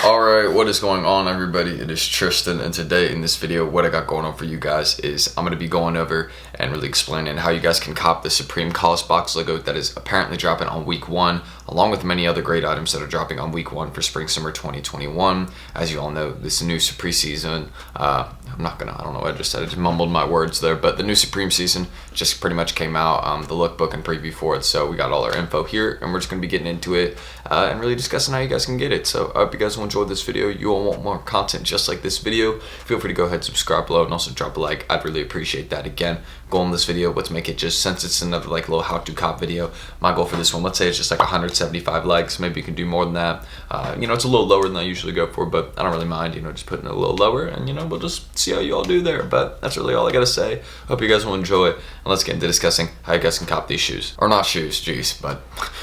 Alright, what is going on, everybody? It is Tristan, and today in this video what I got going on for you guys is I'm going to be going over and really explaining how you guys can cop the Supreme KAWS box logo that is apparently dropping on week 1, along with many other great items that are dropping on week 1 for spring summer 2021. As you all know, this new Supreme season, I don't know what I just said, I just mumbled my words there, but the new Supreme season just pretty much came out, the lookbook and preview for it, so we got all our info here, and we're just going to be getting into it and really discussing how you guys can get it. So I hope you guys will enjoy this video. You all want more content just like this video, feel free to go ahead, subscribe below, and also drop a like. I'd really appreciate that. Again, goal in this video was to make it, just since it's another like little how to cop video, my goal for this one, let's say it's just like 175 likes. Maybe you can do more than that. You know, it's a little lower than I usually go for, but I don't really mind, you know, just putting it a little lower, and you know, we'll just see how you all do there. But that's really all I gotta say. Hope you guys will enjoy it, and let's get into discussing how you guys can cop these shoes. Or not shoes, jeez, but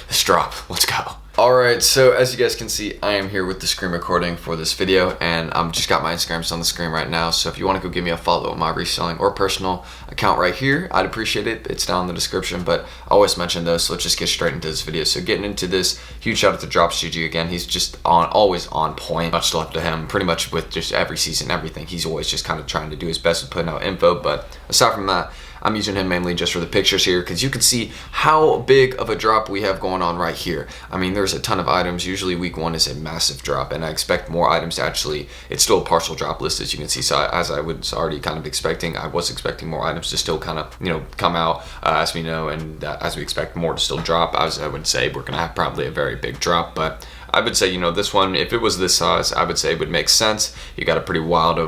this drop. Let's go. Alright, so as you guys can see, I am here with the screen recording for this video, and I'm just got my Instagrams on the screen right now, so if you want to go give me a follow on my reselling or personal account right here, I'd appreciate it. It's down in the description, but I always mention those, so let's just get straight into this video. So getting into this, huge shout out to Drops GG again. He's just always on point. Much love to him, pretty much with just every season, everything. He's always just kind of trying to do his best with putting out info, but aside from that, I'm using him mainly just for the pictures here, because you can see how big of a drop we have going on right here. I mean, there's a ton of items. Usually week 1 is a massive drop, and I expect more items to actually, it's still a partial drop list, as you can see. So as I was already kind of expecting, I was expecting more items to still kind of, you know, come out as we know, and as we expect more to still drop. As I would say, we're gonna have probably a very big drop, but I would say, you know, this one, if it was this size, I would say it would make sense. You got a pretty wild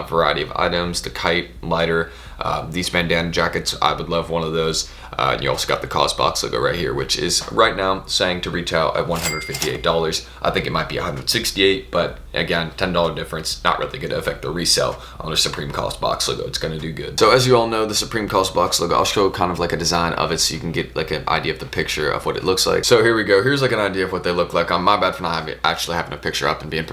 variety of items. The kite, lighter, these bandana jackets, I would love one of those. You also got the KAWS box logo right here, which is right now saying to retail at $158. I think it might be $168, but again, $10 difference, not really going to affect the resale on the Supreme KAWS box logo. It's going to do good. So as you all know, the Supreme KAWS box logo, I'll show kind of like a design of it so you can get like an idea of the picture of what it looks like. So here we go. Here's like an idea of what they look like. My bad for not actually having a picture up and being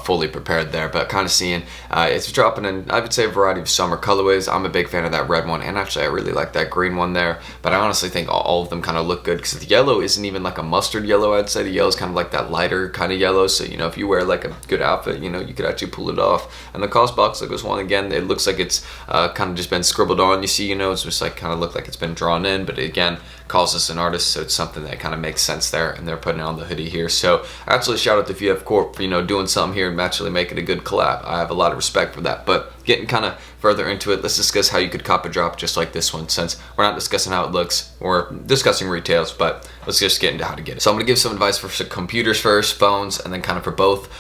fully prepared there, but kind of seeing it's dropping in, I would say, a variety of summer colorways. I'm a big fan of that red one, and actually I really like that green one there, but I honestly think all of them kind of look good, because the yellow isn't even like a mustard yellow. I'd say the yellow is kind of like that lighter kind of yellow, so you know, if you wear like a good outfit, you know, you could actually pull it off. And the KAWS box logo is one, again, it looks like it's kind of just been scribbled on. You see, you know, it's just like kind of look like it's been drawn in, but again, KAWS is an artist, so it's something that kind of makes sense there, and they're putting it on the hoodie here. So actually shout out to VF Corp for, you know, doing something here and actually making a good collab. I have a lot of respect for that. But getting kind of further into it, let's discuss how you could cop a drop just like this one. Since we're not discussing how it looks, we're discussing retails, but let's just get into how to get it. So I'm gonna give some advice for computers first, phones, and then kind of for both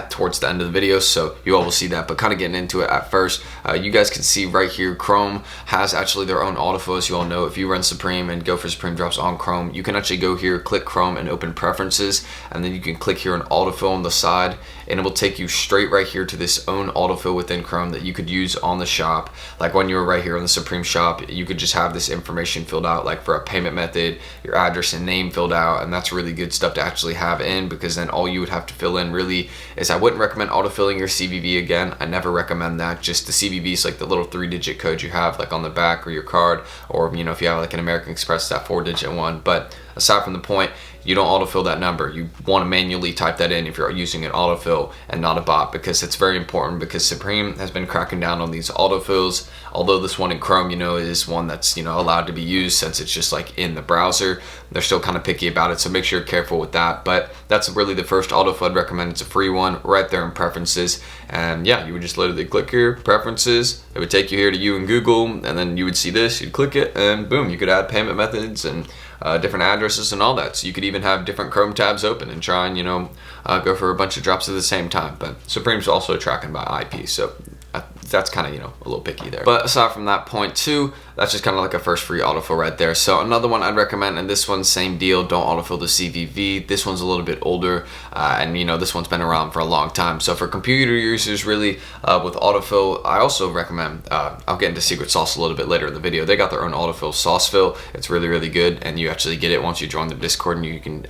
towards the end of the video, so you all will see that. But kind of getting into it at first, you guys can see right here, Chrome has actually their own autofill. As you all know, if you run Supreme and go for Supreme drops on Chrome, you can actually go here, click Chrome, and open preferences, and then you can click here on autofill on the side, and it will take you straight right here to this own autofill within Chrome that you could use on the shop. Like when you were right here on the Supreme shop, you could just have this information filled out, like for a payment method, your address and name filled out, and that's really good stuff to actually have in, because then all you would have to fill in really is, I wouldn't recommend autofilling your CVV again. I never recommend that. Just the CVV is like the little 3-digit code you have like on the back or your card, or you know, if you have like an American Express, that 4-digit one. But aside from the point, you don't autofill that number. You want to manually type that in if you're using an autofill and not a bot, because it's very important, because Supreme has been cracking down on these autofills. Although this one in Chrome, you know, is one that's, you know, allowed to be used since it's just like in the browser, they're still kind of picky about it, so make sure you're careful with that. But that's really the first autofill I'd recommend. It's a free one right there in preferences, and yeah, you would just literally click here, preferences, it would take you here to you and Google, and then you would see this, you'd click it, and boom, you could add payment methods and different addresses and all that. So you could even have different Chrome tabs open and try and, you know, go for a bunch of drops at the same time. But Supreme's also tracking by IP, so that's kind of, you know, a little picky there. But aside from that point too, that's just kind of like a first free autofill right there. So another one I'd recommend, and this one's same deal, don't autofill the CVV. This one's a little bit older, and you know, this one's been around for a long time. So for computer users, really, with autofill, I also recommend, I'll get into secret sauce a little bit later in the video. They got their own autofill sauce fill. It's really, really good, and you actually get it once you join the Discord, and you can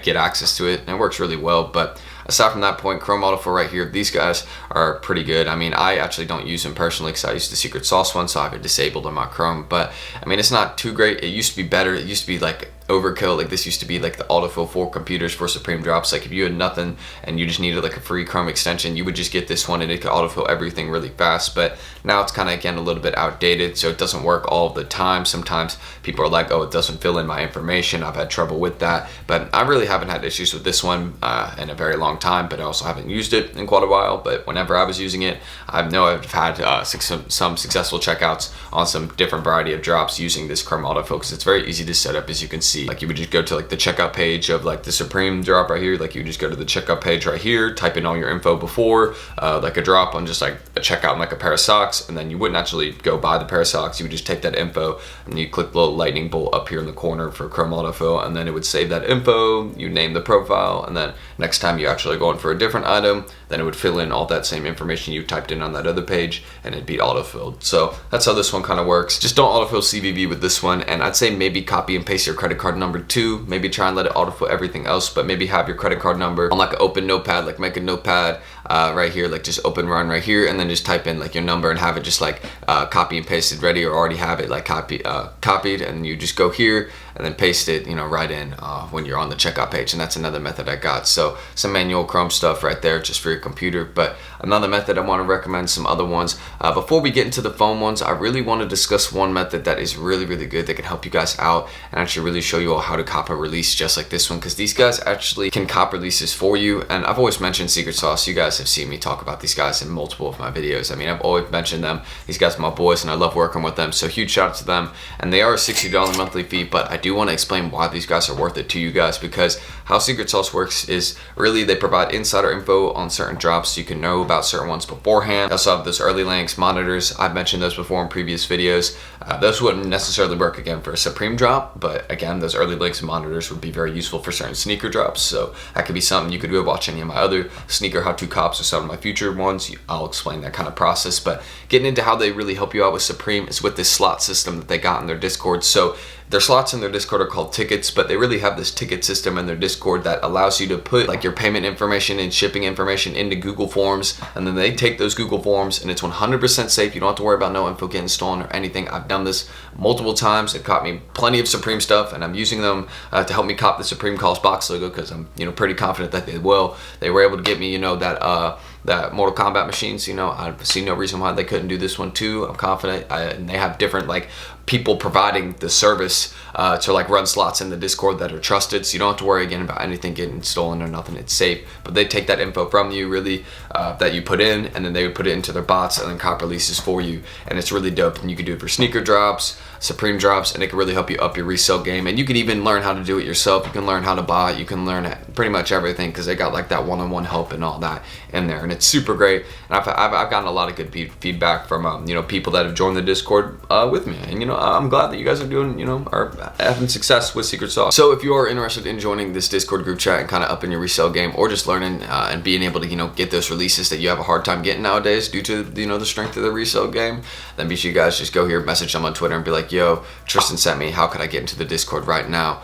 get access to it, and it works really well. But aside from that point, Chrome autofill right here, these guys are pretty good. I mean, I actually don't use them personally because I use the secret sauce one, so I have it disabled on my Chrome. But I mean, it's not too great. It used to be better. It used to be like overkill. Like this used to be like the autofill for computers for Supreme drops. Like if you had nothing and you just needed like a free Chrome extension, you would just get this one and it could autofill everything really fast. But now it's kind of, again, a little bit outdated, so it doesn't work all the time. Sometimes people are like, oh, it doesn't fill in my information. I've had trouble with that, but I really haven't had issues with this one in a very long time, but I also haven't used it in quite a while. But whenever I was using it, I know I've had some successful checkouts on some different variety of drops using this Chrome autofill, because it's very easy to set up. As you can see, like you would just go to like the checkout page of like the Supreme drop right here. Like you just go to the checkout page right here, type in all your info before like a drop on just like a checkout on like a pair of socks, and then you wouldn't actually go buy the pair of socks. You would just take that info and you click the little lightning bolt up here in the corner for Chrome autofill, and then it would save that info. You name the profile, and then next time you actually go in for a different item, then it would fill in all that same information you typed in on that other page, and it'd be autofilled. So that's how this one kind of works. Just don't autofill CVV with this one, and I'd say maybe copy and paste your credit card number too. Maybe try and let it autofill everything else, but maybe have your credit card number on like an open notepad. Like make a notepad right here, like just open run right here, and then just type in like your number and have it just like copy and pasted ready, or already have it like copied, and you just go here and then paste it, you know, right in when you're on the checkout page. And that's another method I got. So some manual Chrome stuff right there just for your computer. But another method I want to recommend, some other ones. Before we get into the phone ones, I really want to discuss one method that is really good, that can help you guys out and actually really show you all how to cop a release just like this one, because these guys actually can cop releases for you. And I've always mentioned Secret Sauce. You guys have seen me talk about these guys in multiple of my videos. I mean, I've always mentioned them. These guys are my boys and I love working with them, so huge shout out to them. And they are a $60 monthly fee, but I do want to explain why these guys are worth it to you guys, because how Secret Sauce works is really they provide insider info on certain drops, so you can know about certain ones beforehand. They also have those early links, monitors. I've mentioned those before in previous videos. Those wouldn't necessarily work again for a Supreme drop, but again, those early links and monitors would be very useful for certain sneaker drops. So that could be something you could go watch any of my other sneaker how-to cops or some of my future ones. I'll explain that kind of process. But getting into how they really help you out with Supreme is with this slot system that they got in their Discord. So their slots in their Discord are called tickets, but they really have this ticket system in their Discord that allows you to put like your payment information and shipping information into Google Forms, and then they take those Google Forms, and it's 100% safe. You don't have to worry about no info getting stolen or anything. I've done this multiple times. It caught me plenty of Supreme stuff, and I'm using them to help me cop the Supreme KAWS box logo, because I'm, you know, pretty confident that they will. They were able to get me, you know, that Mortal Kombat machines. You know, I see no reason why they couldn't do this one too. I'm confident, and they have different like people providing the service to like run slots in the Discord that are trusted, so you don't have to worry again about anything getting stolen or nothing. It's safe. But they take that info from you really that you put in, and then they would put it into their bots and then cop releases for you, and it's really dope. And you can do it for sneaker drops, Supreme drops, and it can really help you up your resale game. And you can even learn how to do it yourself. You can learn how to buy it. You can learn pretty much everything, because they got like that one-on-one help and all that in there, and it's super great. And I've gotten a lot of good feedback from you know, people that have joined the Discord with me, and you know, I'm glad that you guys are doing, you know, are having success with Secret Sauce. So if you are interested in joining this Discord group chat and kind of upping your resale game, or just learning and being able to, you know, get those releases that you have a hard time getting nowadays due to, you know, the strength of the resale game, then be sure you guys just go here, message them on Twitter and be like, yo, Tristan sent me, how could I get into the Discord right now?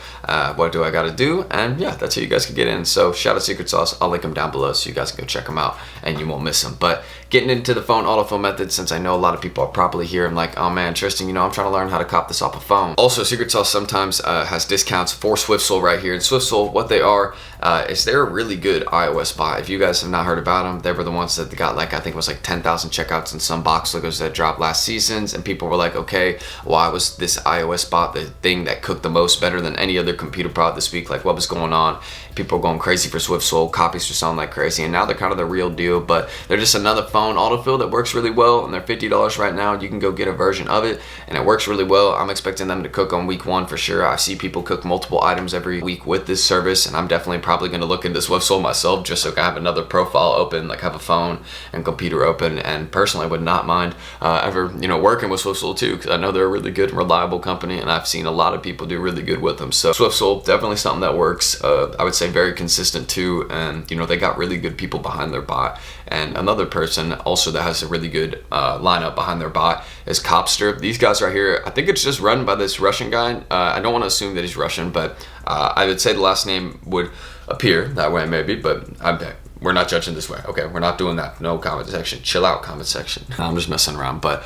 What do I got to do? And yeah, that's how you guys can get in. So shout out Secret Sauce. I'll link them down below so you guys can go check them out and you won't miss them. But getting into the phone autofill method, since I know a lot of people are probably here and like, oh man, Tristan, you know, I'm trying to learn how to cop this off a phone. Also, Secret Sauce sometimes has discounts for SwiftSole right here. And SwiftSole, what they are is they're a really good iOS bot. If you guys have not heard about them, they were the ones that got like, I think it was like 10,000 checkouts in some box logos that dropped last seasons, and people were like, okay, why was this iOS bot the thing that cooked the most, better than any other computer product this week? Like, what was going on? People were going crazy for SwiftSole. Copies were selling like crazy, and now they're kind of the real deal. But they're just another phone autofill that works really well, and they're $50 right now. You can go get a version of it, and it works really well. I'm expecting them to cook on week 1 for sure. I see people cook multiple items every week with this service, and I'm definitely probably going to look into SwiftSole myself, just so I have another profile open, like have a phone and computer open. And personally, I would not mind ever, you know, working with SwiftSole too, because I know they're a really good and reliable company, and I've seen a lot of people do really good with them. So SwiftSole, definitely something that works. I would say very consistent too, and you know, they got really good people behind their bot. And another person also that has a really good lineup behind their bot is Copster. These guys right here, I think it's just run by this Russian guy. I don't want to assume that he's Russian, but I would say the last name would appear that way maybe, but I we're not judging this way. Okay, we're not doing that. No comment section. Chill out, comment section. I'm just messing around. But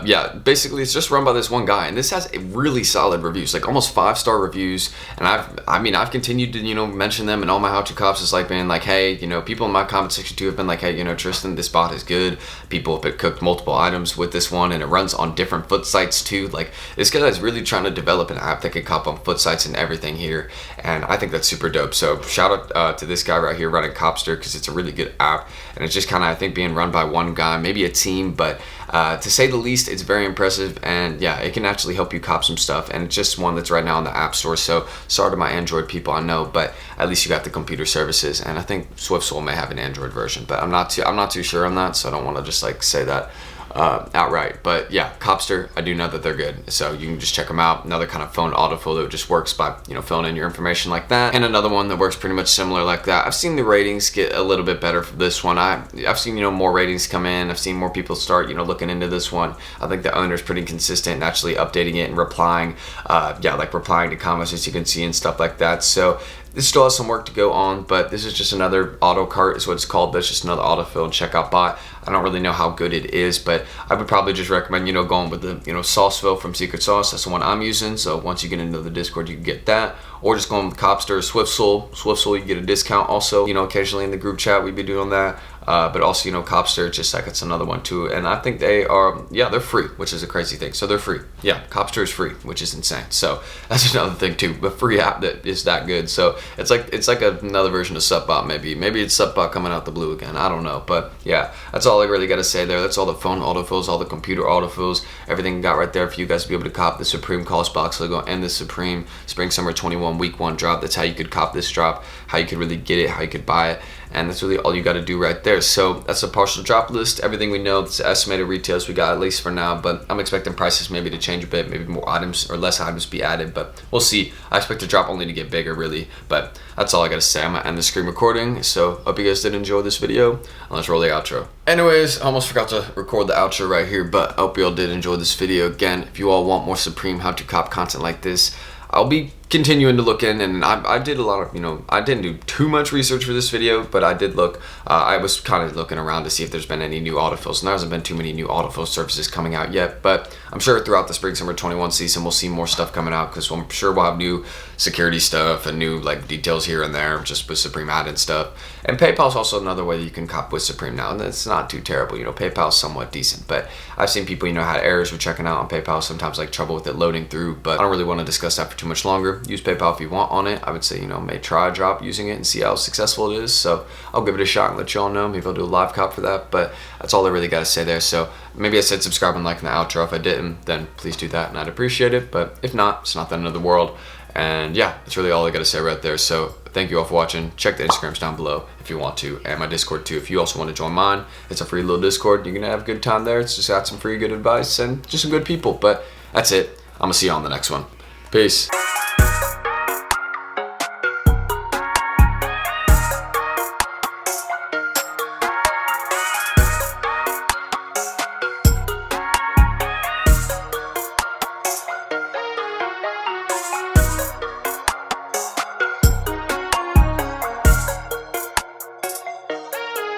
yeah, basically it's just run by this one guy, and this has a really solid reviews, like almost 5-star reviews. And I've continued to, you know, mention them in all my how-to cops. It's like being like, hey, you know, people in my comment section too have been like, hey, you know, Tristan, this bot is good. People have cooked multiple items with this one, and it runs on different foot sites too. Like, this guy is really trying to develop an app that can cop on foot sites and everything here, and I think that's super dope. So shout out to this guy right here running Copster, because it's a really good app, and it's just kind of, I think, being run by one guy, maybe a team, but to say the least, it's very impressive. And yeah, it can actually help you cop some stuff, and it's just one that's right now in the app store. So sorry to my Android people, I know, but at least you got the computer services, and I think SwiftSoul may have an Android version, but I'm not too sure on that, so I don't want to just like say that outright. But yeah, Copster, I do know that they're good, so you can just check them out. Another kind of phone autofill that just works by, you know, filling in your information like that, and another one that works pretty much similar like that. I've seen the ratings get a little bit better for this one. I've seen, you know, more ratings come in. I've seen more people start, you know, looking into this one. I think the owner's pretty consistent and actually updating it and replying, yeah, like replying to comments, as you can see, and stuff like that. So this still has some work to go on, but this is just another AutoCart is what it's called. That's just another autofill and checkout bot. I don't really know how good it is, but I would probably just recommend, you know, going with the, you know, Saucefill from Secret Sauce. That's the one I'm using. So once you get into the Discord, you can get that, or just going with Copster or SwiftSoul. SwiftSoul, you get a discount also. You know, occasionally in the group chat we'd be doing that. But also, you know, Copster, just like it's another one too. And I think they are, yeah, they're free, which is a crazy thing. So they're free. Yeah, Copster is free, which is insane. So that's another thing too. A free app that is that good. So it's like another version of Supbot maybe. Maybe it's Supbot coming out the blue again. I don't know. But yeah, that's all I really got to say there. That's all the phone autofills, all the computer autofills, everything got right there for you guys to be able to cop the Supreme KAWS box logo and the Supreme Spring Summer 21 Week 1 drop. That's how you could cop this drop, how you could really get it, how you could buy it. And that's really all you got to do right there. So that's a partial drop list. Everything we know, that's estimated retails we got, at least for now. But I'm expecting prices maybe to change a bit, maybe more items or less items be added. But we'll see. I expect the drop only to get bigger, really. But that's all I got to say. I'm going to end the screen recording. So hope you guys did enjoy this video. And let's roll the outro. Anyways, I almost forgot to record the outro right here. But I hope you all did enjoy this video. Again, if you all want more Supreme how to cop content like this, I'll be continuing to look in, and I did a lot of, you know, I didn't do too much research for this video, but I did look, I was kind of looking around to see if there's been any new autofills, and there hasn't been too many new autofill services coming out yet, but I'm sure throughout the Spring Summer 21 season we'll see more stuff coming out, because I'm sure we'll have new security stuff and new like details here and there just with Supreme added stuff. And PayPal's also another way that you can cop with Supreme now, and it's not too terrible. You know, PayPal's somewhat decent, but I've seen people, you know, had errors with checking out on PayPal, sometimes like trouble with it loading through, but I don't really want to discuss that for too much longer. Use PayPal if you want on it. I would say, you know, may try a drop using it and see how successful it is. So I'll give it a shot and let y'all know. Maybe I'll do a live cop for that, but that's all I really got to say there. So maybe I said subscribe and like in the outro. If I didn't, then please do that and I'd appreciate it. But if not, it's not the end of the world. And yeah, that's really all I got to say right there. So thank you all for watching. Check the Instagrams down below if you want to, and my Discord too. If you also want to join mine, it's a free little Discord. You're going to have a good time there. It's just got some free good advice and just some good people. But that's it. I'm going to see you on the next one. Peace.